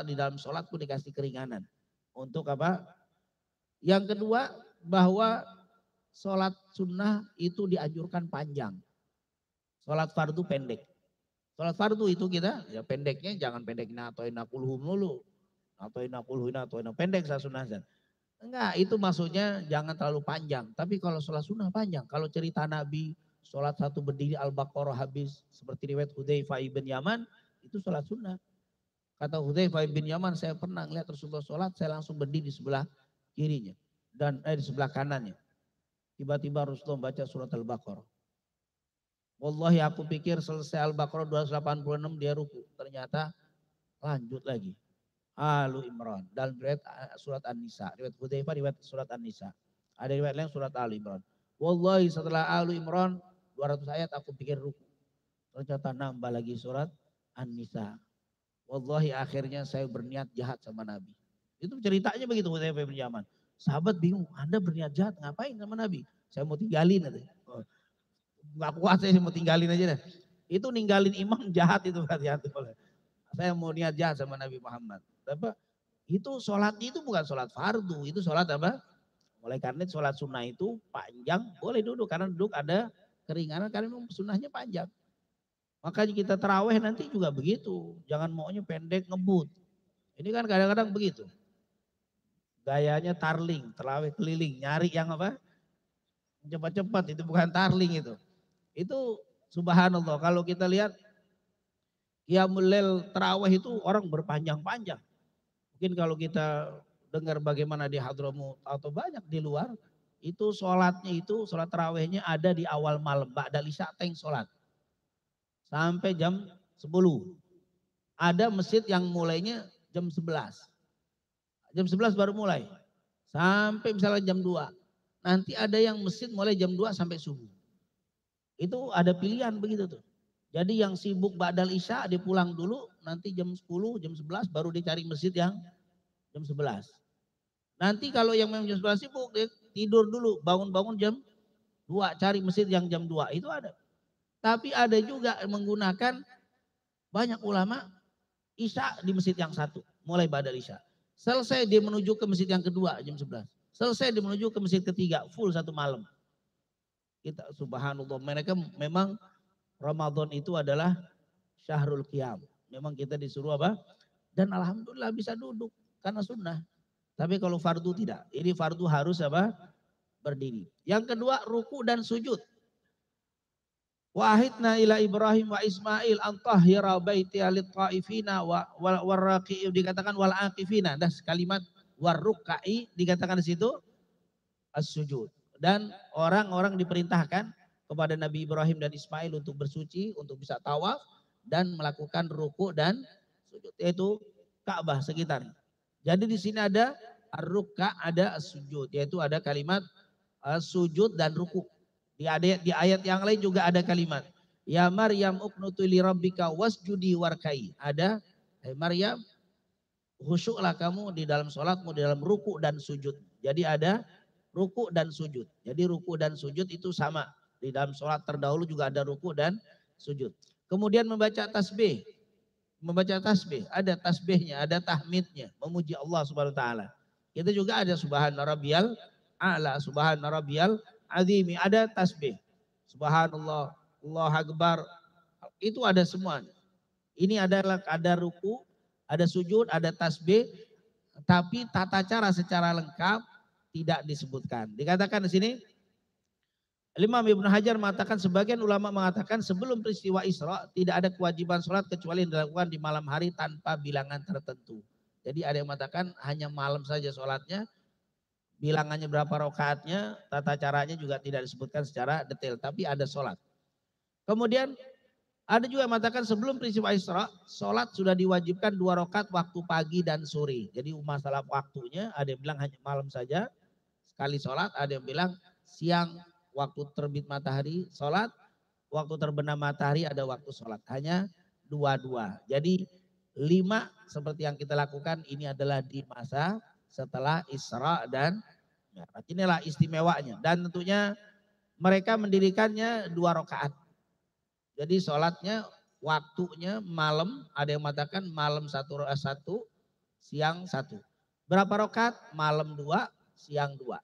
Di dalam sholat pun dikasih keringanan. Untuk apa? Yang kedua, bahwa sholat sunnah itu dianjurkan panjang. Sholat fardu pendek. Sholat fardu itu kita ya pendeknya jangan pendeknya atau kulhum dulu. Atau kulhum atau pendek saya sunnahkan. Enggak, itu maksudnya jangan terlalu panjang. Tapi kalau sholat sunnah panjang. Kalau cerita Nabi, sholat satu berdiri Al-Baqarah habis. Seperti riwayat Hudzaifah ibn Yaman, itu sholat sunnah. Kata Hudzaifah ibn Yaman, saya pernah lihat Rasulullah sholat, saya langsung berdiri di sebelah kirinya. Dan di sebelah kanannya. Tiba-tiba Rasulullah baca surat Al-Baqarah. Wallahi aku pikir selesai Al-Baqarah 286 dia ruku. Ternyata lanjut lagi. Alu Imran dalam riwayat surat An-Nisa, riwayat Hudzaifah riwayat surat An-Nisa. Ada riwayat lain surat Ali Imran. Wallahi setelah Alu Imran 200 ayat aku pikir ruku. Ternyata nambah lagi surat An-Nisa. Wallahi akhirnya saya berniat jahat sama Nabi. Itu ceritanya begitu Hudzaifah bin Yaman. Sahabat bingung, Anda berniat jahat ngapain sama Nabi? Saya mau tinggalin aja. Gak kuat saya mau tinggalin aja deh. Itu ninggalin imam jahat itu hati-hati. Saya mau niat jahat sama Nabi Muhammad. Apa? Itu sholat itu bukan sholat fardu, itu sholat apa? Oleh karena sholat sunnah itu panjang, boleh duduk karena duduk ada keringanan karena sunnahnya panjang. Makanya kita terawih nanti juga begitu, jangan maunya pendek ngebut. Ini kan kadang-kadang begitu. Gayanya tarling, terawih keliling, nyari yang apa? Cepat-cepat, itu bukan tarling itu. Itu subhanallah kalau kita lihat qiyamul lail terawih itu orang berpanjang-panjang. Mungkin kalau kita dengar bagaimana di Hadramut atau banyak di luar, itu sholatnya itu, sholat tarawihnya ada di awal malam, ba'dal isya teng sholat. Sampai jam 10. Ada masjid yang mulainya jam 11. Jam 11 baru mulai. Sampai misalnya jam 2. Nanti ada yang masjid mulai jam 2 sampai subuh. Itu ada pilihan begitu tuh. Jadi yang sibuk ba'dal isya dia pulang dulu, nanti jam 10, jam 11 baru dicari masjid yang jam 11. Nanti kalau yang memang jam 11 sibuk dia tidur dulu, bangun-bangun jam 2 cari masjid yang jam 2 itu ada. Tapi ada juga menggunakan banyak ulama isya di masjid yang satu, mulai ba'dal isya. Selesai dia menuju ke masjid yang kedua jam 11. Selesai dia menuju ke masjid ketiga full satu malam. Kita subhanallah mereka memang Ramadan itu adalah syahrul qiyam. Memang kita disuruh apa? Dan alhamdulillah bisa duduk karena sunnah. Tapi kalau fardu tidak. Ini fardu harus apa? Berdiri. Yang kedua ruku dan sujud. Wahidna ila Ibrahim wa Ismail antahhira baiti alit ta'ifina wal raqi'i dikatakan wal aqifina. Das kalimat warrukai dikatakan di situ as-sujud. Dan orang-orang diperintahkan kepada Nabi Ibrahim dan Ismail untuk bersuci, untuk bisa tawaf dan melakukan ruku dan sujud, yaitu Ka'bah sekitar. Jadi di sini ada ar-ruk'a, ada as-sujud, yaitu ada kalimat sujud dan ruku. Di ayat yang lain juga ada kalimat ya Maryam uqnutu li rabbika wasjudi warkai. Ada Maryam khusyuklah kamu di dalam sholatmu, di dalam ruku dan sujud. Jadi ada ruku dan sujud. Jadi ruku dan sujud itu sama. Di dalam sholat terdahulu juga ada ruku dan sujud. Kemudian membaca tasbih. Membaca tasbih. Ada tasbihnya, ada tahmidnya. Memuji Allah subhanahu wa ta'ala. Kita juga ada subhana rabbiyal a'la, subhana rabbiyal azimi. Ada tasbih. Subhanallah, Allah akbar. Itu ada semuanya. Ini adalah ada ruku, ada sujud, ada tasbih. Tapi tata cara secara lengkap tidak disebutkan. Dikatakan di sini, Imam Ibnu Hajar mengatakan, sebagian ulama mengatakan sebelum peristiwa Isra tidak ada kewajiban sholat kecuali yang dilakukan di malam hari tanpa bilangan tertentu. Jadi ada yang mengatakan hanya malam saja sholatnya, bilangannya berapa rakaatnya, tata caranya juga tidak disebutkan secara detail, tapi ada sholat. Kemudian ada juga yang mengatakan sebelum peristiwa Isra, sholat sudah diwajibkan 2 rakaat waktu pagi dan sore. Jadi masalah waktunya ada yang bilang hanya malam saja, sekali sholat, ada yang bilang siang waktu terbit matahari sholat, waktu terbenam matahari ada waktu sholat. Hanya 2-2. Jadi 5 seperti yang kita lakukan ini adalah di masa setelah Isra dan Mi'raj. Inilah istimewanya. Dan tentunya mereka mendirikannya 2 rakaat. Jadi sholatnya waktunya malam, ada yang mengatakan malam satu, siang satu. Berapa rakaat? Malam 2, siang 2.